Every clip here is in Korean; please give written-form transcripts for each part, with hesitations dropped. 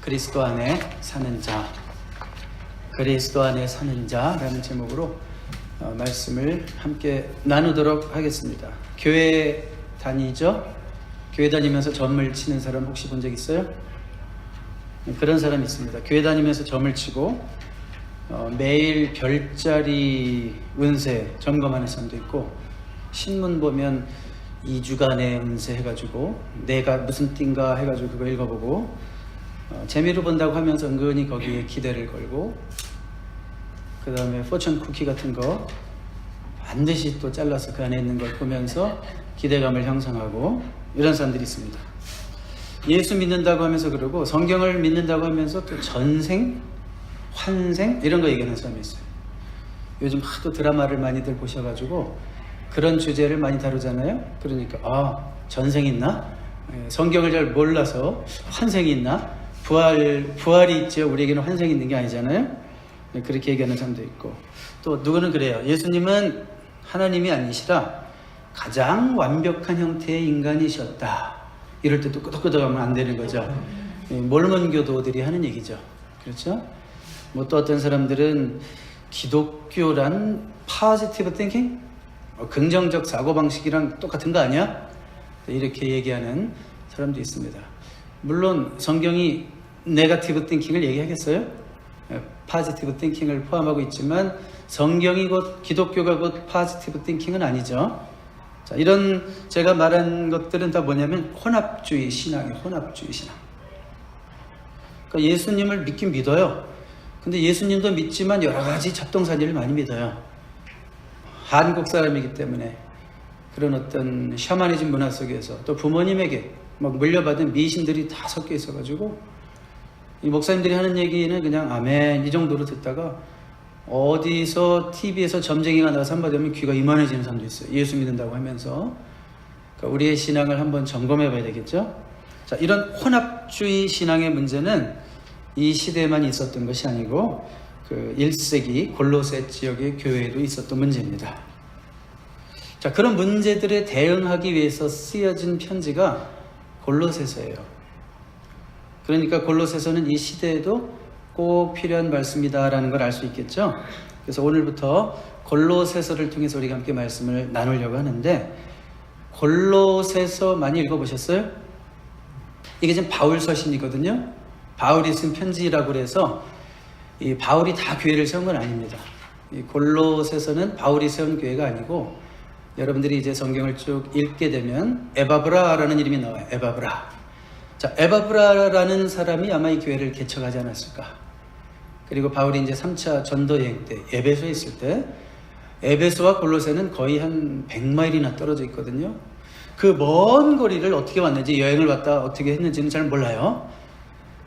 그리스도 안에 사는 자, 그리스도 안에 사는 자라는 제목으로 말씀을 함께 나누도록 하겠습니다. 교회 다니죠? 교회 다니면서 점을 치는 사람 혹시 본 적 있어요? 그런 사람이 있습니다. 교회 다니면서 점을 치고 매일 별자리 운세 점검하는 사람도 있고, 신문 보면 2주간의 운세 해가지고 내가 무슨 띠인가 해가지고 그거 읽어보고, 재미로 본다고 하면서 은근히 거기에 기대를 걸고, 그 다음에 포춘 쿠키 같은 거 반드시 또 잘라서 그 안에 있는 걸 보면서 기대감을 형성하고, 이런 사람들이 있습니다. 예수 믿는다고 하면서 그러고, 성경을 믿는다고 하면서 또 전생, 환생 이런 거 얘기하는 사람이 있어요. 요즘 하도 드라마를 많이들 보셔가지고 그런 주제를 많이 다루잖아요. 그러니까 전생이 있나? 성경을 잘 몰라서 환생이 있나? 부활이 있죠. 우리에게는 환생이 있는 게 아니잖아요. 그렇게 얘기하는 사람도 있고, 또 누구는 그래요. 예수님은 하나님이 아니시라 가장 완벽한 형태의 인간이셨다. 이럴 때 또 끄덕끄덕하면 안 되는 거죠. 몰몬교도들이 하는 얘기죠. 그렇죠? 뭐 또 어떤 사람들은 기독교란 포지티브 띵킹? 긍정적 사고방식이랑 똑같은 거 아니야? 이렇게 얘기하는 사람도 있습니다. 물론 성경이 네거티브 띵킹을 얘기하겠어요? 포지티브 띵킹을 포함하고 있지만 성경이 곧, 기독교가 곧 포지티브 띵킹은 아니죠. 자, 이런 제가 말한 것들은 다 뭐냐면 혼합주의 신앙이에요. 혼합주의 신앙. 그러니까 예수님을 믿긴 믿어요. 근데 예수님도 믿지만 여러 가지 잡동사니를 많이 믿어요. 한국 사람이기 때문에 그런 어떤 샤머니즘 문화 속에서 또 부모님에게 막 물려받은 미신들이 다 섞여 있어가지고, 이 목사님들이 하는 얘기는 그냥 아멘 이 정도로 듣다가 어디서 TV에서 점쟁이가 나와서 한마디 하면 귀가 이만해지는 사람도 있어요. 예수 믿는다고 하면서. 그러니까 우리의 신앙을 한번 점검해 봐야 되겠죠. 자, 이런 혼합주의 신앙의 문제는 이 시대에만 있었던 것이 아니고 그 1세기 골로새 지역의 교회에도 있었던 문제입니다. 자, 그런 문제들에 대응하기 위해서 쓰여진 편지가 골로새서예요. 그러니까 골로새서는 이 시대에도 꼭 필요한 말씀이다라는 걸 알 수 있겠죠. 그래서 오늘부터 골로새서를 통해서 우리가 함께 말씀을 나누려고 하는데, 골로새서 많이 읽어보셨어요? 이게 지금 바울 서신이거든요. 바울이 쓴 편지라고 해서 이 바울이 다 교회를 세운 건 아닙니다. 이 골로새서는 바울이 세운 교회가 아니고, 여러분들이 이제 성경을 쭉 읽게 되면 에바브라라는 이름이 나와요. 에바브라. 자, 에바브라라는 사람이 아마 이 교회를 개척하지 않았을까. 그리고 바울이 이제 3차 전도 여행 때 에베소에 있을 때, 에베소와 골로새는 거의 한 100마일이나 떨어져 있거든요. 그 먼 거리를 어떻게 왔는지, 여행을 왔다 어떻게 했는지는 잘 몰라요.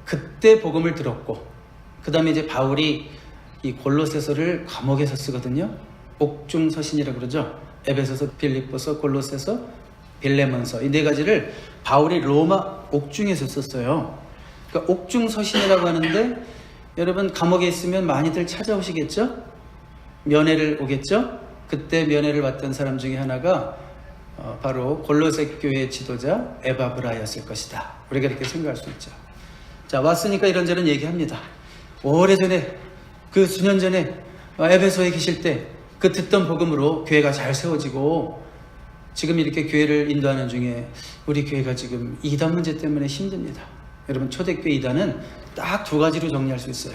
그때 복음을 들었고, 그 다음에 이제 바울이 이 골로새서를 감옥에서 쓰거든요. 옥중 서신이라고 그러죠. 에베소서, 빌립보서, 골로새서, 빌레몬서, 이 네 가지를 바울이 로마 옥중에서 썼어요. 그러니까 옥중 서신이라고 하는데, 여러분 감옥에 있으면 많이들 찾아오시겠죠? 면회를 오겠죠? 그때 면회를 왔던 사람 중에 하나가 바로 골로새 교회 지도자 에바브라였을 것이다. 우리가 이렇게 생각할 수 있죠. 자, 왔으니까 이런저런 얘기합니다. 오래전에, 그 수년 전에 에베소에 계실 때 그 듣던 복음으로 교회가 잘 세워지고, 지금 이렇게 교회를 인도하는 중에 우리 교회가 지금 이단 문제 때문에 힘듭니다. 여러분, 초대교회 이단은 딱 두 가지로 정리할 수 있어요.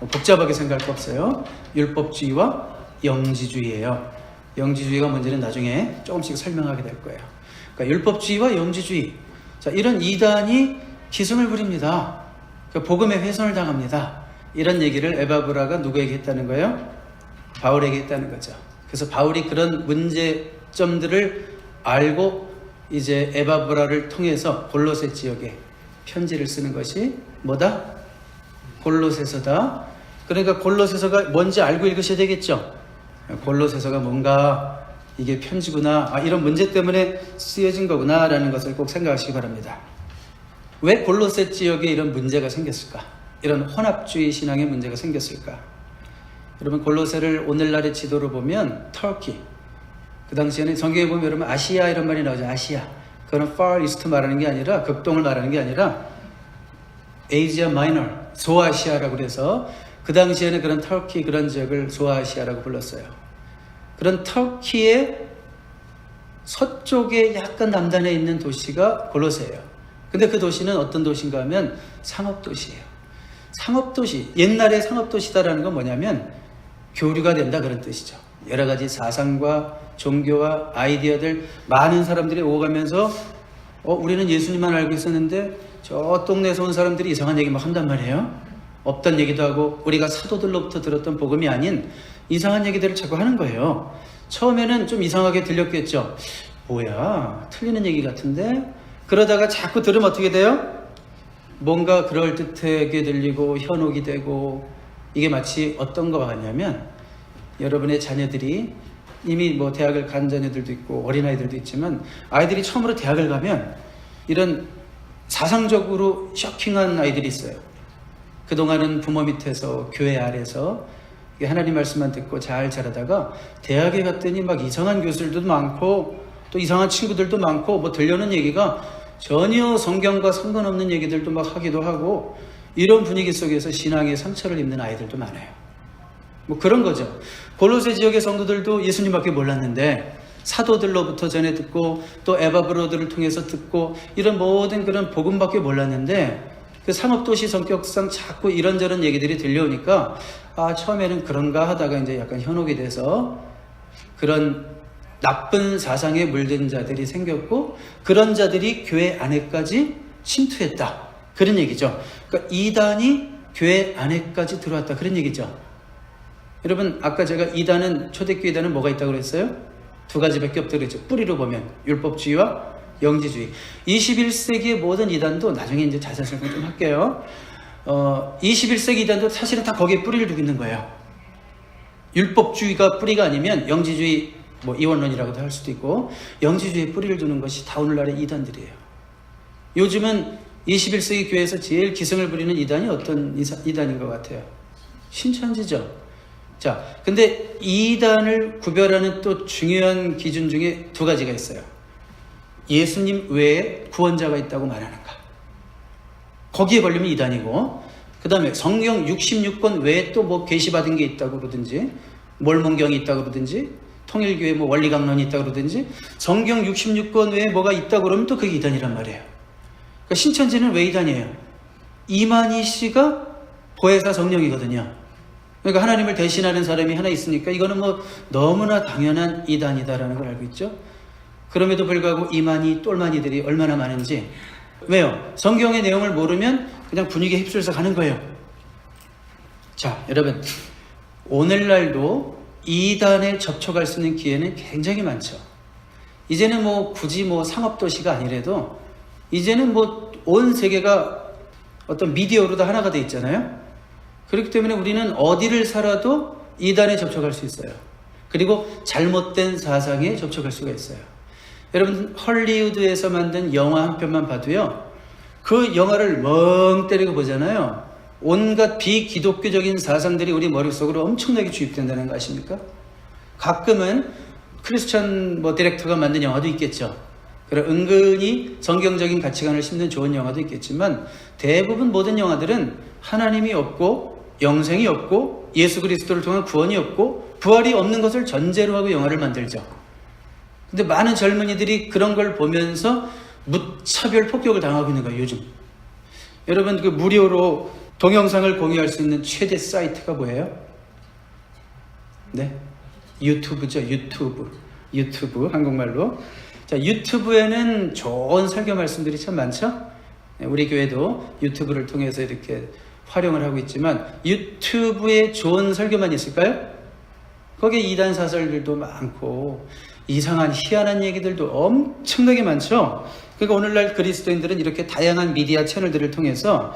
복잡하게 생각할 거 없어요. 율법주의와 영지주의예요. 영지주의가 뭔지는 나중에 조금씩 설명하게 될 거예요. 그러니까 율법주의와 영지주의. 자, 이런 이단이 기승을 부립니다. 그러니까 복음에 훼손을 당합니다. 이런 얘기를 에바브라가 누구에게 했다는 거예요? 바울에게 했다는 거죠. 그래서 바울이 그런 문제점들을 알고 이제 에바브라를 통해서 골로새 지역에 편지를 쓰는 것이 뭐다? 골로새서다. 그러니까 골로새서가 뭔지 알고 읽으셔야 되겠죠. 골로새서가 뭔가, 이게 편지구나, 이런 문제 때문에 쓰여진 거구나 라는 것을 꼭 생각하시기 바랍니다. 왜 골로새 지역에 이런 문제가 생겼을까? 이런 혼합주의 신앙의 문제가 생겼을까? 여러분, 골로새를 오늘날의 지도로 보면 터키, 그 당시에는 성경에 보면 여러분 아시아 이런 말이 나오죠. 아시아. 그거는 far east 말하는 게 아니라, 극동을 말하는 게 아니라 아시아 마이너, 소아시아라고 그래서 그 당시에는 그런 터키 그런 지역을 소아시아라고 불렀어요. 그런 터키의 서쪽에 약간 남단에 있는 도시가 골로새예요. 근데 그 도시는 어떤 도시인가 하면 상업도시예요. 상업도시, 옛날에 상업도시다라는 건 뭐냐면 교류가 된다 그런 뜻이죠. 여러 가지 사상과 종교와 아이디어들 많은 사람들이 오가면서 우리는 예수님만 알고 있었는데 저 동네에서 온 사람들이 이상한 얘기 막 한단 말이에요. 없던 얘기도 하고 우리가 사도들로부터 들었던 복음이 아닌 이상한 얘기들을 자꾸 하는 거예요. 처음에는 좀 이상하게 들렸겠죠. 뭐야, 틀리는 얘기 같은데? 그러다가 자꾸 들으면 어떻게 돼요? 뭔가 그럴듯하게 들리고 현혹이 되고, 이게 마치 어떤 거 같냐면 여러분의 자녀들이 이미 뭐 대학을 간 자녀들도 있고 어린아이들도 있지만, 아이들이 처음으로 대학을 가면 이런 사상적으로 쇼킹한 아이들이 있어요. 그동안은 부모 밑에서 교회 아래서 하나님 말씀만 듣고 잘 자라다가 대학에 갔더니 막 이상한 교수들도 많고 또 이상한 친구들도 많고, 뭐 들려오는 얘기가 전혀 성경과 상관없는 얘기들도 막 하기도 하고, 이런 분위기 속에서 신앙의 상처를 입는 아이들도 많아요. 뭐 그런 거죠. 골로새 지역의 성도들도 예수님밖에 몰랐는데 사도들로부터 전해 듣고 또 에바브로들을 통해서 듣고 이런 모든 그런 복음밖에 몰랐는데, 그 상업도시 성격상 자꾸 이런저런 얘기들이 들려오니까 처음에는 그런가 하다가 이제 약간 현혹이 돼서 그런 나쁜 사상에 물든 자들이 생겼고, 그런 자들이 교회 안에까지 침투했다 그런 얘기죠. 그러니까 이단이 교회 안에까지 들어왔다 그런 얘기죠. 여러분, 아까 제가 이단은, 초대교회 이단은 뭐가 있다고 그랬어요? 두 가지밖에 없다고 그랬죠. 뿌리로 보면 율법주의와 영지주의. 21세기의 모든 이단도 나중에 이제 자세히 설명 좀 할게요. 21세기 이단도 사실은 다 거기에 뿌리를 두고 있는 거예요. 율법주의가 뿌리가 아니면 영지주의, 뭐 이원론이라고도 할 수도 있고, 영지주의에 뿌리를 두는 것이 다 오늘날의 이단들이에요. 요즘은 21세기 교회에서 제일 기승을 부리는 이단이 어떤 이단인 것 같아요? 신천지죠. 자, 근데 이단을 구별하는 또 중요한 기준 중에 두 가지가 있어요. 예수님 외에 구원자가 있다고 말하는가, 거기에 걸리면 이단이고, 그 다음에 성경 66권 외에 또 뭐 계시받은 게 있다고 그러든지, 몰몬경이 있다고 그러든지, 통일교회 뭐 원리강론이 있다고 그러든지, 성경 66권 외에 뭐가 있다고 그러면 또 그게 이단이란 말이에요. 그러니까 신천지는 왜 이단이에요? 이만희 씨가 보혜사 성령이거든요. 그러니까 하나님을 대신하는 사람이 하나 있으니까 이거는 뭐 너무나 당연한 이단이다라는 걸 알고 있죠. 그럼에도 불구하고 이만희 똘마니들이 얼마나 많은지. 왜요? 성경의 내용을 모르면 그냥 분위기에 휩쓸려서 가는 거예요. 자, 여러분, 오늘날도 이단에 접촉할 수 있는 기회는 굉장히 많죠. 이제는 뭐 굳이 뭐 상업도시가 아니래도 이제는 뭐 온 세계가 어떤 미디어로 다 하나가 돼 있잖아요. 그렇기 때문에 우리는 어디를 살아도 이단에 접촉할 수 있어요. 그리고 잘못된 사상에 접촉할 수가 있어요. 여러분, 헐리우드에서 만든 영화 한 편만 봐도요, 그 영화를 멍 때리고 보잖아요. 온갖 비기독교적인 사상들이 우리 머릿속으로 엄청나게 주입된다는 거 아십니까? 가끔은 크리스천 뭐 디렉터가 만든 영화도 있겠죠. 그리고 은근히 성경적인 가치관을 심는 좋은 영화도 있겠지만, 대부분 모든 영화들은 하나님이 없고 영생이 없고 예수 그리스도를 통한 구원이 없고 부활이 없는 것을 전제로 하고 영화를 만들죠. 근데 많은 젊은이들이 그런 걸 보면서 무차별 폭격을 당하고 있는 거예요, 요즘. 여러분, 그 무료로 동영상을 공유할 수 있는 최대 사이트가 뭐예요? 네? 유튜브죠, 유튜브, 한국말로. 자, 유튜브에는 좋은 설교 말씀들이 참 많죠? 우리 교회도 유튜브를 통해서 이렇게 활용을 하고 있지만, 유튜브에 좋은 설교만 있을까요? 거기에 이단 사설들도 많고 이상한 희한한 얘기들도 엄청나게 많죠. 그러니까 오늘날 그리스도인들은 이렇게 다양한 미디어 채널들을 통해서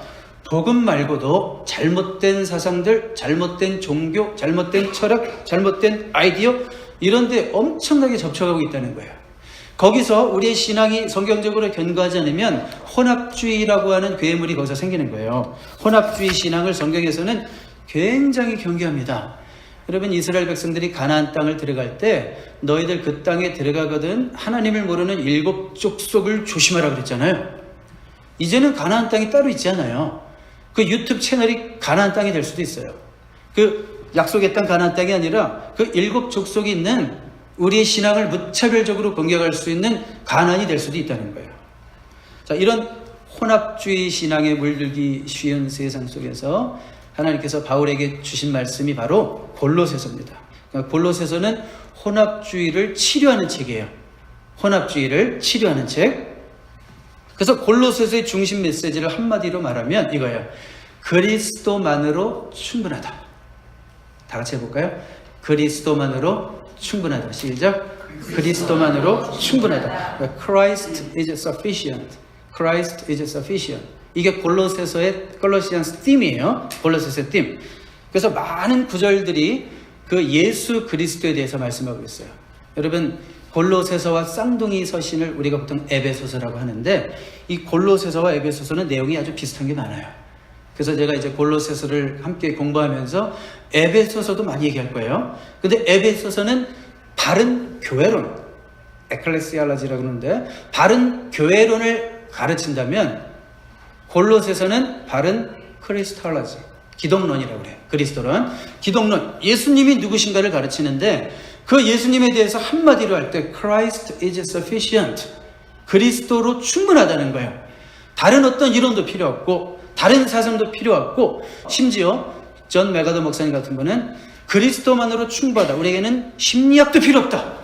복음 말고도 잘못된 사상들, 잘못된 종교, 잘못된 철학, 잘못된 아이디어, 이런 데 엄청나게 접촉하고 있다는 거예요. 거기서 우리의 신앙이 성경적으로 견고하지 않으면 혼합주의라고 하는 괴물이 거기서 생기는 거예요. 혼합주의 신앙을 성경에서는 굉장히 경계합니다. 여러분, 이스라엘 백성들이 가나안 땅을 들어갈 때 너희들 그 땅에 들어가거든 하나님을 모르는 7족속을 조심하라 그랬잖아요. 이제는 가나안 땅이 따로 있지 않아요. 그 유튜브 채널이 가나안 땅이 될 수도 있어요. 그 약속의 땅 가나안 땅이 아니라 그 7 족속이 있는 우리의 신앙을 무차별적으로 공격할 수 있는 가나안이 될 수도 있다는 거예요. 자, 이런 혼합주의 신앙에 물들기 쉬운 세상 속에서 하나님께서 바울에게 주신 말씀이 바로 골로새서입니다. 그러니까 골로새서는 혼합주의를 치료하는 책이에요. 혼합주의를 치료하는 책. 그래서 골로새서의 중심 메시지를 한마디로 말하면 이거예요. 그리스도만으로 충분하다. 다 같이 해볼까요? 그리스도만으로 충분하다. 시작. 그리스도만으로 충분하다. Christ is sufficient. Christ is sufficient. 이게 골로새서의 콜로시안스 팀이에요. 골로새서의 팀. 그래서 많은 구절들이 그 예수 그리스도에 대해서 말씀하고 있어요. 여러분, 골로새서와 쌍둥이 서신을 우리가 보통 에베소서라고 하는데 이 골로새서와 에베소서는 내용이 아주 비슷한 게 많아요. 그래서 제가 이제 골로새서를 함께 공부하면서 에베소서도 많이 얘기할 거예요. 근데 에베소서는 바른 교회론, 에클레시알라지라고 그러는데 바른 교회론을 가르친다면 골로새서는 바른 크리스톨로지, 기독론이라고 그래요. 그리스도론, 기독론, 예수님이 누구신가를 가르치는데 그 예수님에 대해서 한마디로 할 때 Christ is sufficient, 그리스도로 충분하다는 거예요. 다른 어떤 이론도 필요 없고 다른 사상도 필요 없고 심지어 존 메가더 목사님 같은 분은 그리스도만으로 충분하다. 우리에게는 심리학도 필요 없다.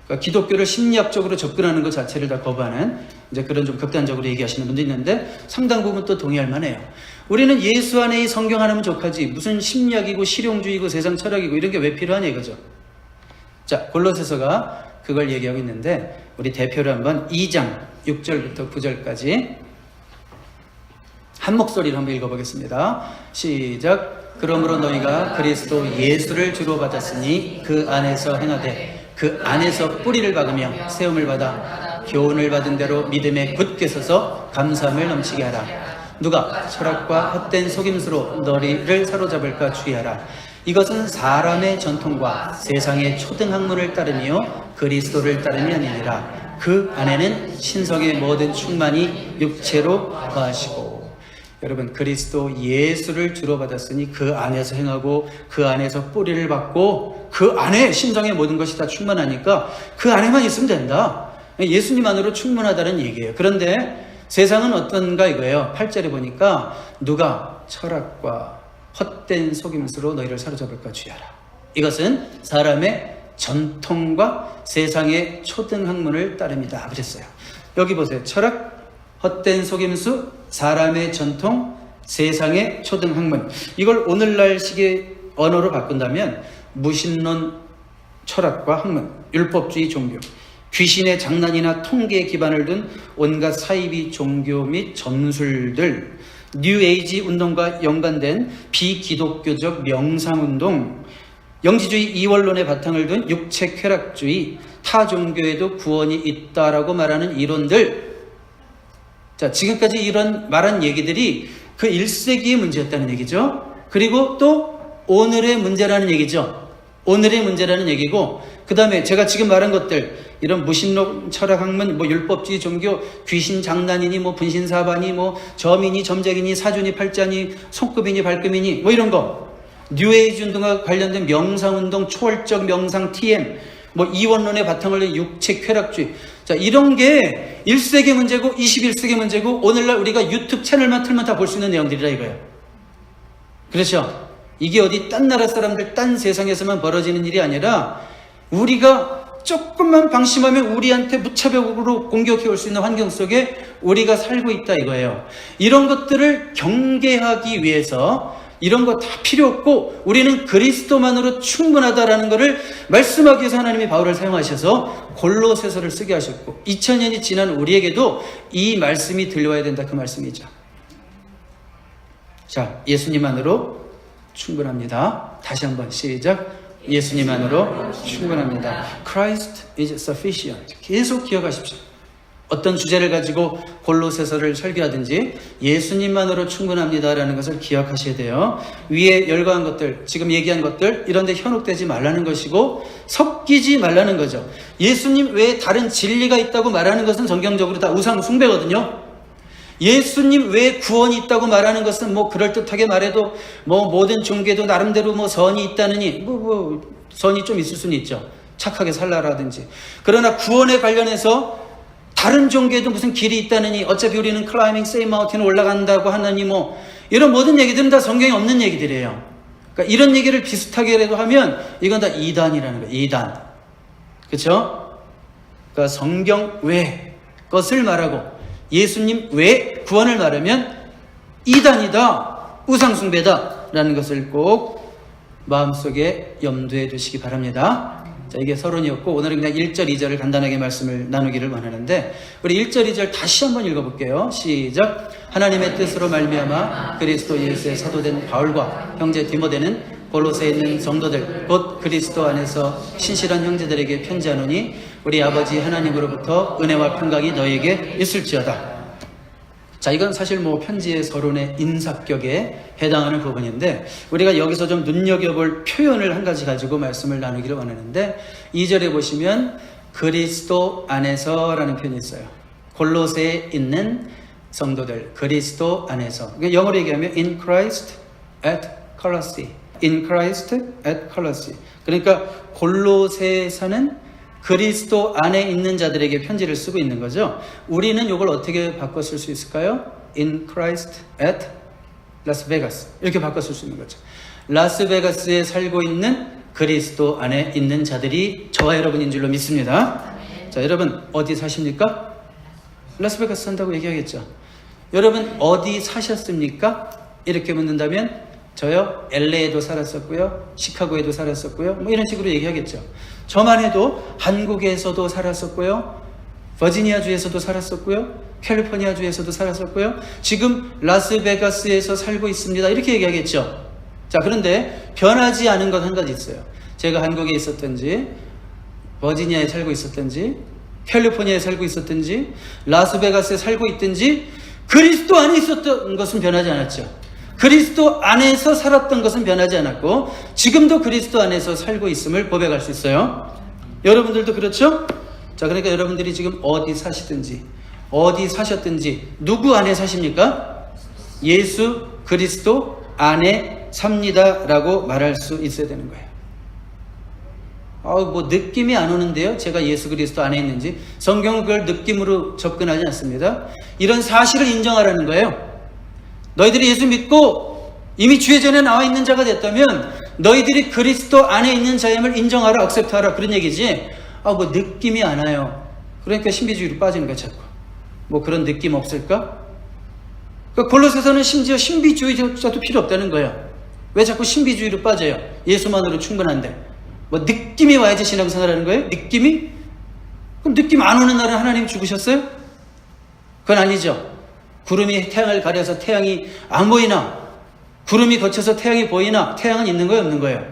그러니까 기독교를 심리학적으로 접근하는 것 자체를 다 거부하는 이제 그런 좀 극단적으로 얘기하시는 분도 있는데 상당 부분 또 동의할 만해요. 우리는 예수 안에 이 성경 하나면 족하지 무슨 심리학이고 실용주의고 세상 철학이고 이런 게 왜 필요하냐 이거죠. 자, 골로새서가 그걸 얘기하고 있는데 우리 대표로 한번 2장 6절부터 9절까지 한 목소리로 한번 읽어보겠습니다. 시작. 그러므로 너희가 그리스도 예수를 주로 받았으니 그 안에서 행하되 그 안에서 뿌리를 박으며 세움을 받아 교훈을 받은 대로 믿음에 굳게 서서 감사함을 넘치게 하라. 누가 철학과 헛된 속임수로 너희를 사로잡을까 주의하라. 이것은 사람의 전통과 세상의 초등학문을 따르며 그리스도를 따름이 아니니라. 그 안에는 신성의 모든 충만이 육체로 거하시고. 여러분, 그리스도 예수를 주로 받았으니 그 안에서 행하고 그 안에서 뿌리를 받고 그 안에 신성의 모든 것이 다 충만하니까 그 안에만 있으면 된다. 예수님 안으로 충분하다는 얘기예요. 그런데 세상은 어떤가 이거예요. 8절에 보니까 누가 철학과 헛된 속임수로 너희를 사로잡을까 주의하라. 이것은 사람의 전통과 세상의 초등학문을 따릅니다. 그랬어요. 여기 보세요. 철학, 헛된 속임수, 사람의 전통, 세상의 초등학문. 이걸 오늘날식의 언어로 바꾼다면 무신론 철학과 학문, 율법주의 종교, 귀신의 장난이나 통계에 기반을 둔 온갖 사이비 종교 및 전술들, 뉴에이지 운동과 연관된 비기독교적 명상운동, 영지주의 이원론의 바탕을 둔 육체 쾌락주의, 타 종교에도 구원이 있다라고 말하는 이론들. 자, 지금까지 이런 말한 얘기들이 그 1세기의 문제였다는 얘기죠. 그리고 또 오늘의 문제라는 얘기죠. 오늘의 문제라는 얘기고, 그 다음에 제가 지금 말한 것들, 이런 무신론, 철학학문, 율법주의 종교, 귀신 장난이니, 분신사반이, 점이니, 점쟁이니, 사주니, 팔자니, 손급이니, 발급이니, 이런 거. 뉴에이지 운동과 관련된 명상운동, 초월적 명상, TM, 이원론의 바탕을 둔 육체 쾌락주의. 자, 이런 게 1세기 문제고 21세기 문제고 오늘날 우리가 유튜브 채널만 틀면 다 볼 수 있는 내용들이라 이거예요. 그렇죠? 이게 어디 딴 나라 사람들, 딴 세상에서만 벌어지는 일이 아니라 우리가 조금만 방심하면 우리한테 무차별적으로 공격해 올 수 있는 환경 속에 우리가 살고 있다 이거예요. 이런 것들을 경계하기 위해서 이런 거 다 필요 없고 우리는 그리스도만으로 충분하다라는 것을 말씀하기 위해서 하나님이 바울을 사용하셔서 골로새서를 쓰게 하셨고 2000년이 지난 우리에게도 이 말씀이 들려와야 된다 그 말씀이죠. 자, 예수님만으로 충분합니다. 다시 한번 시작. 예수님만으로 충분합니다. Christ is sufficient. 계속 기억하십시오. 어떤 주제를 가지고 골로새서를 설교하든지 예수님만으로 충분합니다라는 것을 기억하셔야 돼요. 위에 열거한 것들, 지금 얘기한 것들 이런 데 현혹되지 말라는 것이고 섞이지 말라는 거죠. 예수님 외에 다른 진리가 있다고 말하는 것은 성경적으로 다 우상 숭배거든요. 예수님 외에 구원이 있다고 말하는 것은 뭐 그럴듯하게 말해도 뭐 모든 종교도 나름대로 뭐 선이 있다느니 선이 좀 있을 수는 있죠. 착하게 살라라든지. 그러나 구원에 관련해서 다른 종교에도 무슨 길이 있다느니 어차피 우리는 클라이밍 세임 마운틴 올라간다고 하느니 뭐 이런 모든 얘기들은 다 성경에 없는 얘기들이에요. 그러니까 이런 얘기를 비슷하게라도 하면 이건 다 이단이라는 거예요. 이단. 그렇죠? 그러니까 성경 외 것을 말하고 예수님 외 구원을 말하면 이단이다, 우상숭배다 라는 것을 꼭 마음속에 염두에 두시기 바랍니다. 자, 이게 서론이었고 오늘은 그냥 1절, 2절을 간단하게 말씀을 나누기를 원하는데 우리 1절, 2절 다시 한번 읽어볼게요. 시작. 하나님의 뜻으로 말미암아 그리스도 예수의 사도된 바울과 형제 디모데는 골로새에 있는 성도들 곧 그리스도 안에서 신실한 형제들에게 편지하노니 우리 아버지 하나님으로부터 은혜와 평강이 너에게 있을지어다. 자, 이건 사실 뭐 편지의 서론의 인사격에 해당하는 부분인데 우리가 여기서 좀 눈여겨볼 표현을 한 가지 가지고 말씀을 나누기를 원하는데 2절에 보시면 그리스도 안에서 라는 표현이 있어요. 골로새에 있는 성도들, 그리스도 안에서. 영어로 얘기하면 in Christ at Colossae. in Christ at Colossae. 그러니까 골로새에 사는 그리스도 안에 있는 자들에게 편지를 쓰고 있는 거죠. 우리는 이걸 어떻게 바꿔 쓸 수 있을까요? In Christ at Las Vegas. 이렇게 바꿔 쓸 수 있는 거죠. 라스베가스에 살고 있는 그리스도 안에 있는 자들이 저와 여러분인 줄로 믿습니다. 자, 여러분 어디 사십니까? 라스베가스 산다고 얘기하겠죠. 여러분 어디 사셨습니까? 이렇게 묻는다면 저요 LA에도 살았었고요, 시카고에도 살았었고요, 뭐 이런 식으로 얘기하겠죠. 저만 해도 한국에서도 살았었고요, 버지니아주에서도 살았었고요, 캘리포니아주에서도 살았었고요, 지금 라스베가스에서 살고 있습니다. 이렇게 얘기하겠죠. 자, 그런데 변하지 않은 것 한 가지 있어요. 제가 한국에 있었든지, 버지니아에 살고 있었든지, 캘리포니아에 살고 있었든지, 라스베가스에 살고 있든지 그리스도 안에 있었던 것은 변하지 않았죠. 그리스도 안에서 살았던 것은 변하지 않았고 지금도 그리스도 안에서 살고 있음을 고백할 수 있어요. 여러분들도 그렇죠? 자, 그러니까 여러분들이 지금 어디 사시든지 어디 사셨든지 누구 안에 사십니까? 예수 그리스도 안에 삽니다 라고 말할 수 있어야 되는 거예요. 뭐 느낌이 안 오는데요, 제가 예수 그리스도 안에 있는지. 성경은 그걸 느낌으로 접근하지 않습니다. 이런 사실을 인정하라는 거예요. 너희들이 예수 믿고 이미 주의 전에 나와 있는 자가 됐다면 너희들이 그리스도 안에 있는 자임을 인정하라, 억셉트하라, 그런 얘기지. 뭐 느낌이 안 와요. 그러니까 신비주의로 빠지는 거야 자꾸. 뭐 그런 느낌 없을까? 그러니까 골로새서는 심지어 신비주의자도 필요 없다는 거예요. 왜 자꾸 신비주의로 빠져요? 예수만으로 충분한데. 뭐 느낌이 와야지 신앙생활하는 거예요? 느낌이? 그럼 느낌 안 오는 날은 하나님 죽으셨어요? 그건 아니죠. 구름이 태양을 가려서 태양이 안 보이나, 구름이 거쳐서 태양이 보이나, 태양은 있는 거예요, 없는 거예요?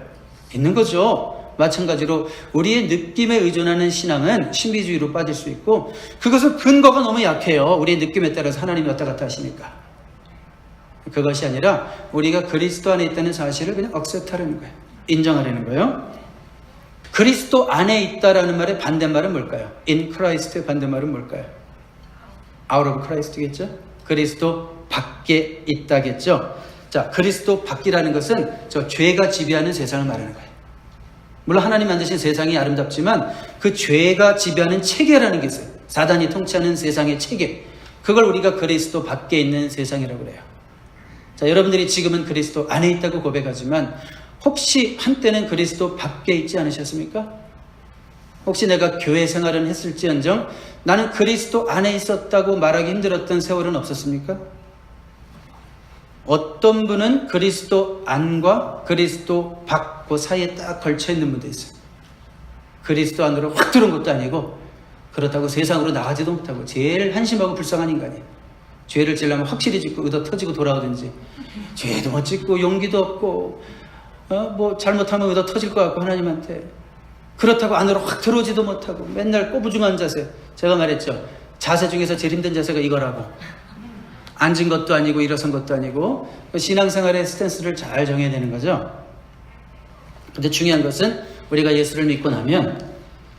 있는 거죠. 마찬가지로 우리의 느낌에 의존하는 신앙은 신비주의로 빠질 수 있고 그것은 근거가 너무 약해요. 우리의 느낌에 따라서 하나님이 왔다 갔다 하시니까. 그것이 아니라 우리가 그리스도 안에 있다는 사실을 그냥 억셉트하려는 거예요. 인정하려는 거예요. 그리스도 안에 있다라는 말의 반대말은 뭘까요? In Christ의 반대말은 뭘까요? Out of Christ겠죠? 그리스도 밖에 있다겠죠? 자, 그리스도 밖이라는 것은 저 죄가 지배하는 세상을 말하는 거예요. 물론 하나님 만드신 세상이 아름답지만 그 죄가 지배하는 체계라는 게 있어요. 사단이 통치하는 세상의 체계. 그걸 우리가 그리스도 밖에 있는 세상이라고 그래요. 자, 여러분들이 지금은 그리스도 안에 있다고 고백하지만 혹시 한때는 그리스도 밖에 있지 않으셨습니까? 혹시 내가 교회 생활은 했을지언정 나는 그리스도 안에 있었다고 말하기 힘들었던 세월은 없었습니까? 어떤 분은 그리스도 안과 그리스도 밖 그 사이에 딱 걸쳐있는 분도 있어요. 그리스도 안으로 확 들어온 것도 아니고 그렇다고 세상으로 나가지도 못하고 제일 한심하고 불쌍한 인간이에요. 죄를 지으려면 확실히 짓고 의도 터지고 돌아오든지, 죄도 못 짓고 용기도 없고 뭐 잘못하면 의도 터질 것 같고 하나님한테, 그렇다고 안으로 확 들어오지도 못하고 맨날 꼬부중한 자세. 제가 말했죠. 자세 중에서 제일 힘든 자세가 이거라고. 앉은 것도 아니고 일어선 것도 아니고 신앙생활의 스탠스를 잘 정해야 되는 거죠. 근데 중요한 것은 우리가 예수를 믿고 나면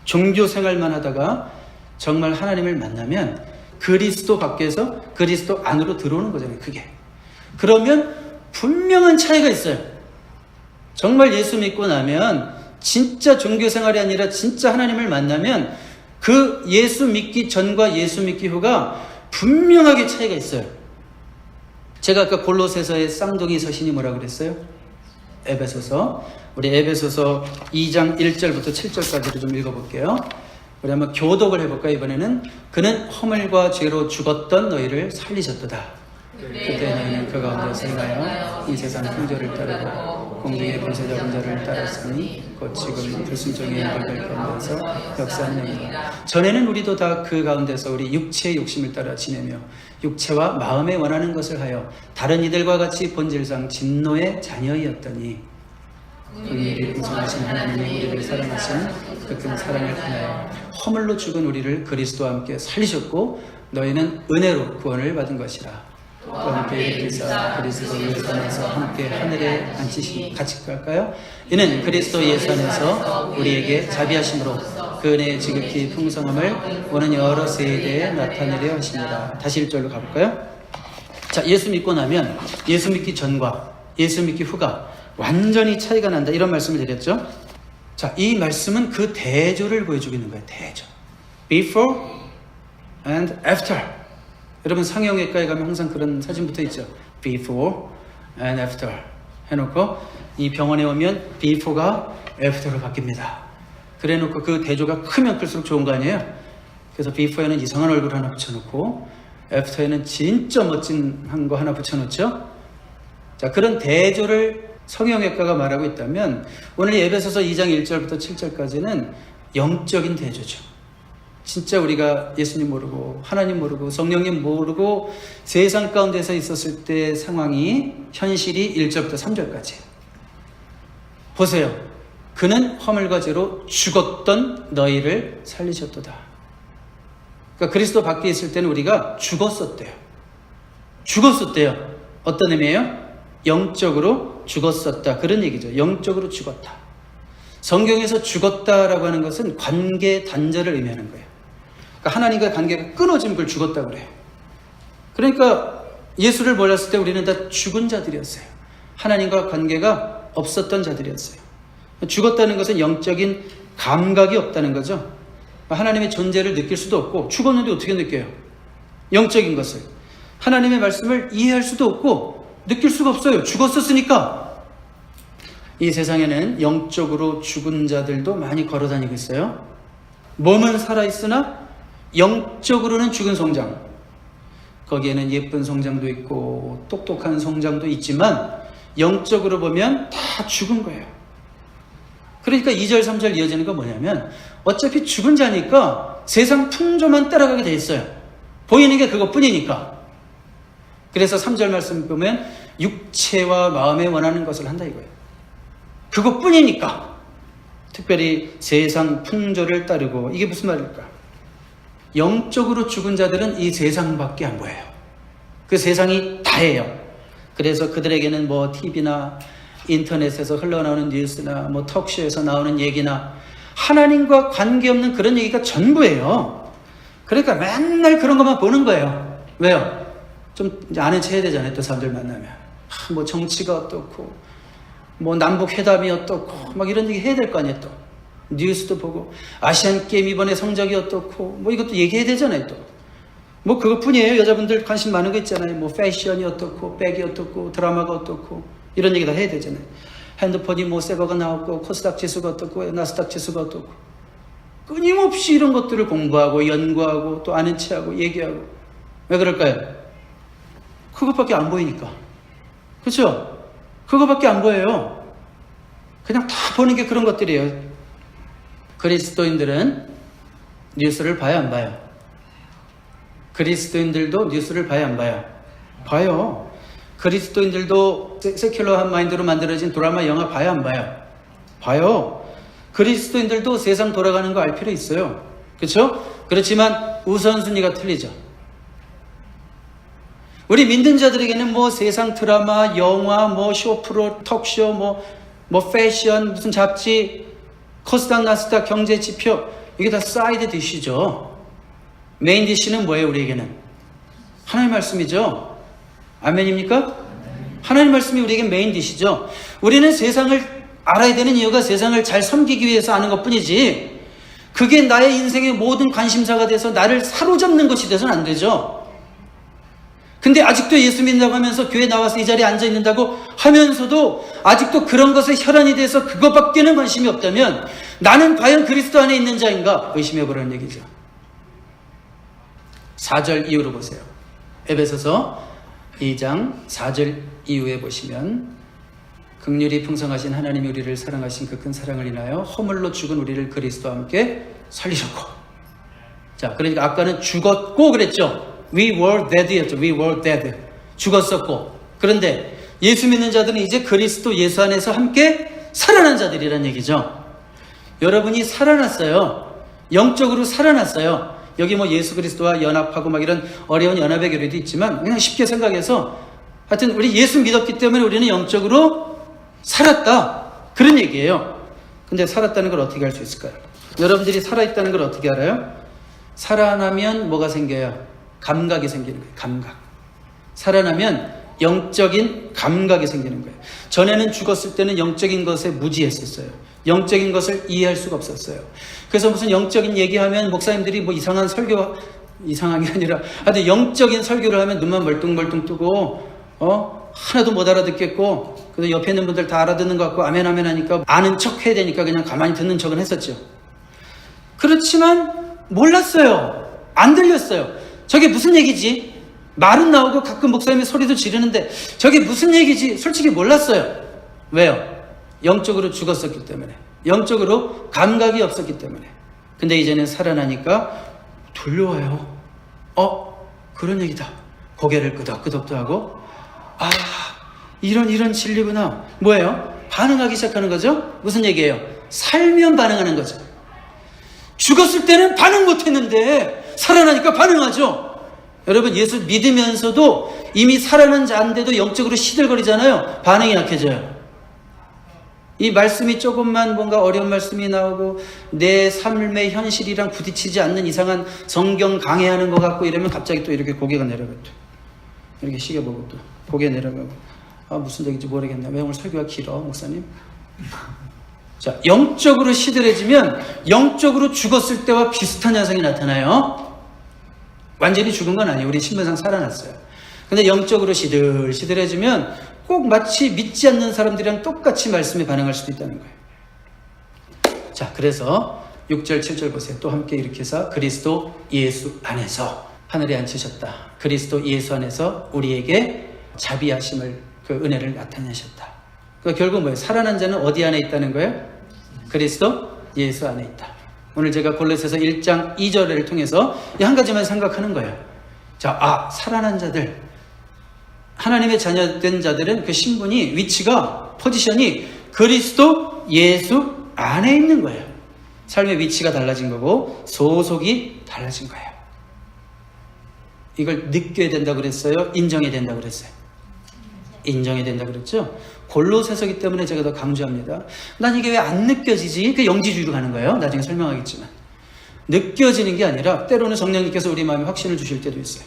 종교 생활만 하다가 정말 하나님을 만나면 그리스도 밖에서 그리스도 안으로 들어오는 거잖아요. 그게. 그러면 분명한 차이가 있어요. 정말 예수 믿고 나면 진짜 종교생활이 아니라 진짜 하나님을 만나면 그 예수 믿기 전과 예수 믿기 후가 분명하게 차이가 있어요. 제가 아까 골로새서의 쌍둥이 서신이 뭐라고 그랬어요? 에베소서. 우리 에베소서 2장 1절부터 7절까지를 좀 읽어볼게요. 우리 한번 교독을 해볼까요? 이번에는 그는 허물과 죄로 죽었던 너희를 살리셨도다. 그때 너희는 그 가운데서 행하여 이 세상 풍조를 따르고 공중의 권세자 자를 따랐으니 곧 지금 불순종의 영광을 가운데서 역사하는 영이라. 전에는 우리도 다 그 가운데서 우리 육체의 욕심을 따라 지내며 육체와 마음에 원하는 것을 하여 다른 이들과 같이 본질상 진노의 자녀이었더니 긍휼히 풍성하신 하나님이 우리를 사랑하신 그 큰 사랑을 인하여 허물로 죽은 우리를 그리스도와 함께 살리셨고 너희는 은혜로 구원을 받은 것이라. 또 함께 일으키사 그리스도 예수 안에서 함께 하늘에 앉히시니 같이 갈까요? 이는 그리스도 예수 안에서 우리에게 자비하심으로 그 은혜의 지극히 풍성함을 오는 여러 세대에 나타내려 하십니다. 다시 1절로 가볼까요? 자, 예수 믿고 나면 예수 믿기 전과 예수 믿기 후가 완전히 차이가 난다, 이런 말씀을 드렸죠. 자, 이 말씀은 그 대조를 보여주고 있는 거예요. 대조. Before and after. 여러분 성형외과에 가면 항상 그런 사진 붙어 있죠. Before and after 해놓고 이 병원에 오면 Before가 After로 바뀝니다. 그래 놓고 그 대조가 크면 클수록 좋은 거 아니에요? 그래서 Before에는 이상한 얼굴 하나 붙여놓고 After에는 진짜 멋진 한 거 하나 붙여놓죠. 자, 그런 대조를 성형외과가 말하고 있다면 오늘 에베소서 2장 1절부터 7절까지는 영적인 대조죠. 진짜 우리가 예수님 모르고 하나님 모르고 성령님 모르고 세상 가운데서 있었을 때 상황이 현실이 1절부터 3절까지 보세요. 그는 허물과 죄로 죽었던 너희를 살리셨도다. 그러니까 그리스도 밖에 있을 때는 우리가 죽었었대요. 어떤 의미예요? 영적으로 죽었었다, 그런 얘기죠. 영적으로 죽었다. 성경에서 죽었다라고 하는 것은 관계 단절을 의미하는 거예요. 그러니까 하나님과 관계가 끊어진 걸 죽었다고 그래요. 그러니까 예수를 몰랐을 때 우리는 다 죽은 자들이었어요. 하나님과 관계가 없었던 자들이었어요. 죽었다는 것은 영적인 감각이 없다는 거죠. 하나님의 존재를 느낄 수도 없고, 죽었는데 어떻게 느껴요? 영적인 것을. 하나님의 말씀을 이해할 수도 없고 느낄 수가 없어요. 죽었었으니까. 이 세상에는 영적으로 죽은 자들도 많이 걸어다니고 있어요. 몸은 살아있으나 영적으로는 죽은 성장. 거기에는 예쁜 성장도 있고 똑똑한 성장도 있지만 영적으로 보면 다 죽은 거예요. 그러니까 2절 3절 이어지는 건 뭐냐면 어차피 죽은 자니까 세상 풍조만 따라가게 돼 있어요. 보이는 게 그것뿐이니까. 그래서 3절 말씀 보면 육체와 마음에 원하는 것을 한다 이거예요. 그것뿐이니까. 특별히 세상 풍조를 따르고. 이게 무슨 말일까? 영적으로 죽은 자들은 이 세상밖에 안 보여요. 그 세상이 다예요. 그래서 그들에게는 뭐 TV나 인터넷에서 흘러나오는 뉴스나 뭐 톡쇼에서 나오는 얘기나 하나님과 관계없는 그런 얘기가 전부예요. 그러니까 맨날 그런 것만 보는 거예요. 왜요? 좀 아는 체 해야 되잖아요. 또 사람들 만나면 뭐 정치가 어떻고 뭐 남북 회담이 어떻고 막 이런 얘기 해야 될 거 아니에요. 또 뉴스도 보고 아시안 게임 이번에 성적이 어떻고 뭐 이것도 얘기해야 되잖아요. 또 뭐 그것뿐이에요. 여자분들 관심 많은 거 있잖아요. 뭐 패션이 어떻고 백이 어떻고 드라마가 어떻고 이런 얘기 다 해야 되잖아요. 핸드폰이 뭐 새 거가 나왔고 코스닥 지수가 어떻고 나스닥 지수가 어떻고 끊임없이 이런 것들을 공부하고 연구하고 또 아는 체하고 얘기하고. 왜 그럴까요? 그것밖에 안 보이니까. 그렇죠? 그것밖에 안 보여요. 그냥 다 보는 게 그런 것들이에요. 그리스도인들은 뉴스를 봐야 안 봐요? 그리스도인들도 뉴스를 봐야 안 봐요? 봐요. 그리스도인들도 세큘러한 마인드로 만들어진 드라마, 영화 봐야 안 봐요? 봐요. 그리스도인들도 세상 돌아가는 거 알 필요 있어요. 그렇죠? 그렇지만 우선순위가 틀리죠. 우리 믿는 자들에게는 뭐 세상 드라마, 영화, 뭐 쇼프로, 톡쇼, 뭐 패션, 무슨 잡지, 코스닥, 나스닥, 경제 지표, 이게 다 사이드 디시죠. 메인 디시는 뭐예요? 우리에게는 하나님 말씀이죠. 아멘입니까? 하나님 말씀이 우리에게 메인 디시죠. 우리는 세상을 알아야 되는 이유가 세상을 잘 섬기기 위해서 아는 것뿐이지, 그게 나의 인생의 모든 관심사가 돼서 나를 사로잡는 것이 돼서는 안 되죠. 근데 아직도 예수 믿는다고 하면서 교회 나와서 이 자리에 앉아 있는다고 하면서도 아직도 그런 것에 혈안이 돼서 그것밖에는 관심이 없다면 나는 과연 그리스도 안에 있는 자인가 의심해 보라는 얘기죠. 4절 이후로 보세요. 에베소서 2장 4절 이후에 보시면, 긍휼이 풍성하신 하나님이 우리를 사랑하신 그 큰 사랑을 인하여 허물로 죽은 우리를 그리스도와 함께 살리셨고. 자, 그러니까 아까는 죽었고 그랬죠. We were dead였죠. We were dead. 죽었었고. 그런데 예수 믿는 자들은 이제 그리스도 예수 안에서 함께 살아난 자들이란 얘기죠. 여러분이 살아났어요. 영적으로 살아났어요. 여기 뭐 예수 그리스도와 연합하고 막 이런 어려운 연합의 교리도 있지만 그냥 쉽게 생각해서 하여튼 우리 예수 믿었기 때문에 우리는 영적으로 살았다. 그런 얘기예요. 근데 살았다는 걸 어떻게 알 수 있을까요? 여러분들이 살아있다는 걸 어떻게 알아요? 살아나면 뭐가 생겨요? 감각이 생기는 거예요. 감각. 살아나면 영적인 감각이 생기는 거예요. 전에는 죽었을 때는 영적인 것에 무지했었어요. 영적인 것을 이해할 수가 없었어요. 그래서 무슨 영적인 얘기하면 목사님들이 뭐 이상한 설교, 이상한 게 아니라 하여튼 영적인 설교를 하면 눈만 멀뚱멀뚱 뜨고 하나도 못 알아듣겠고, 그래서 옆에 있는 분들 다 알아듣는 것 같고 아멘 아멘 하니까 아는 척 해야 되니까 그냥 가만히 듣는 척은 했었죠. 그렇지만 몰랐어요. 안 들렸어요. 저게 무슨 얘기지? 말은 나오고 가끔 목사님이 소리도 지르는데 저게 무슨 얘기지? 솔직히 몰랐어요. 왜요? 영적으로 죽었었기 때문에. 영적으로 감각이 없었기 때문에. 근데 이제는 살아나니까 들려와요. 그런 얘기다. 고개를 끄덕끄덕도 하고, 이런 진리구나. 뭐예요? 반응하기 시작하는 거죠? 무슨 얘기예요? 살면 반응하는 거죠. 죽었을 때는 반응 못했는데 살아나니까 반응하죠. 여러분, 예수 믿으면서도 이미 살아난 자인데도 영적으로 시들거리잖아요. 반응이 약해져요. 이 말씀이 조금만 뭔가 어려운 말씀이 나오고 내 삶의 현실이랑 부딪히지 않는 이상한 성경 강해하는 것 같고 이러면 갑자기 또 이렇게 고개가 내려가고 이렇게 시계보고 또 고개 내려가고, 무슨 얘기인지 모르겠네. 왜 오늘 설교가 길어, 목사님? 자, 영적으로 시들해지면 영적으로 죽었을 때와 비슷한 현상이 나타나요. 완전히 죽은 건 아니에요. 우리 신분상 살아났어요. 근데 영적으로 시들시들해지면 꼭 마치 믿지 않는 사람들이랑 똑같이 말씀에 반응할 수도 있다는 거예요. 자, 그래서 6절 7절 보세요. 또 함께 이렇게 해서 그리스도 예수 안에서 하늘에 앉히셨다. 그리스도 예수 안에서 우리에게 자비하심을, 그 은혜를 나타내셨다. 그러니까 결국 뭐예요? 살아난 자는 어디 안에 있다는 거예요? 그리스도 예수 안에 있다. 오늘 제가 골로새서 1장 2절을 통해서 이 한 가지만 생각하는 거예요. 자, 살아난 자들, 하나님의 자녀된 자들은 그 신분이, 위치가, 포지션이 그리스도 예수 안에 있는 거예요. 삶의 위치가 달라진 거고 소속이 달라진 거예요. 이걸 느껴야 된다고 그랬어요? 인정해야 된다고 그랬어요? 인정해야 된다고 그랬죠? 골로새서기 때문에 제가 더 강조합니다. 난 이게 왜 안 느껴지지? 그 영지주의로 가는 거예요. 나중에 설명하겠지만. 느껴지는 게 아니라 때로는 성령님께서 우리 마음에 확신을 주실 때도 있어요.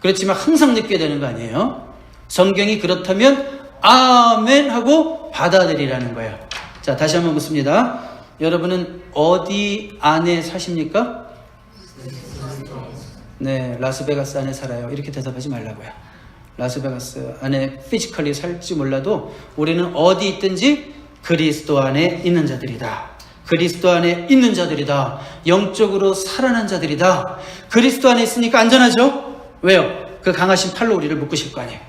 그렇지만 항상 느껴야 되는 거 아니에요. 성경이 그렇다면 아멘 하고 받아들이라는 거예요. 자, 다시 한번 묻습니다. 여러분은 어디 안에 사십니까? 네, 라스베가스 안에 살아요. 이렇게 대답하지 말라고요. 라스베가스 안에 피지컬리 살지 몰라도 우리는 어디 있든지 그리스도 안에 있는 자들이다. 그리스도 안에 있는 자들이다. 영적으로 살아난 자들이다. 그리스도 안에 있으니까 안전하죠? 왜요? 그 강하신 팔로 우리를 묶으실 거 아니에요.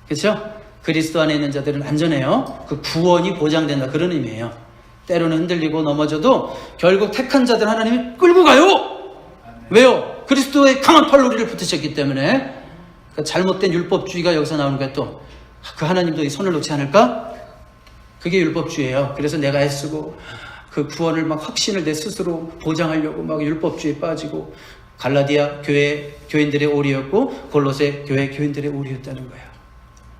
그렇죠? 그리스도 안에 있는 자들은 안전해요. 그 구원이 보장된다. 그런 의미예요. 때로는 흔들리고 넘어져도 결국 택한 자들 하나님이 끌고 가요. 왜요? 그리스도의 강한 팔로 우리를 붙으셨기 때문에. 그 잘못된 율법주의가 여기서 나오는 거야. 또 그 하나님도 이 손을 놓지 않을까? 그게 율법주의예요. 그래서 내가 애쓰고 그 구원을 막 확신을 내 스스로 보장하려고 막 율법주의에 빠지고, 갈라디아 교회 교인들의 오리였고 골로새 교회 교인들의 오리였다는 거예요.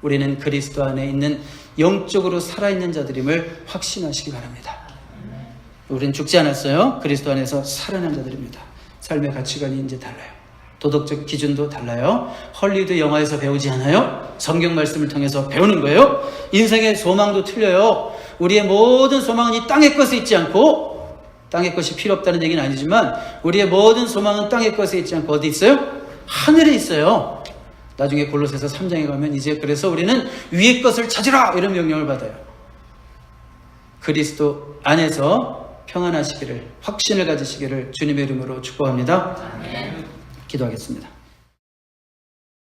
우리는 그리스도 안에 있는 영적으로 살아있는 자들임을 확신하시기 바랍니다. 우리는 죽지 않았어요. 그리스도 안에서 살아난 자들입니다. 삶의 가치관이 이제 달라요. 도덕적 기준도 달라요. 헐리우드 영화에서 배우지 않아요? 성경 말씀을 통해서 배우는 거예요. 인생의 소망도 틀려요. 우리의 모든 소망은 이 땅의 것에 있지 않고, 땅의 것이 필요 없다는 얘기는 아니지만 우리의 모든 소망은 땅의 것에 있지 않고 어디 있어요? 하늘에 있어요. 나중에 골로새서 3장에 가면 이제 그래서 우리는 위의 것을 찾으라 이런 명령을 받아요. 그리스도 안에서 평안하시기를, 확신을 가지시기를 주님의 이름으로 축복합니다. 기도하겠습니다.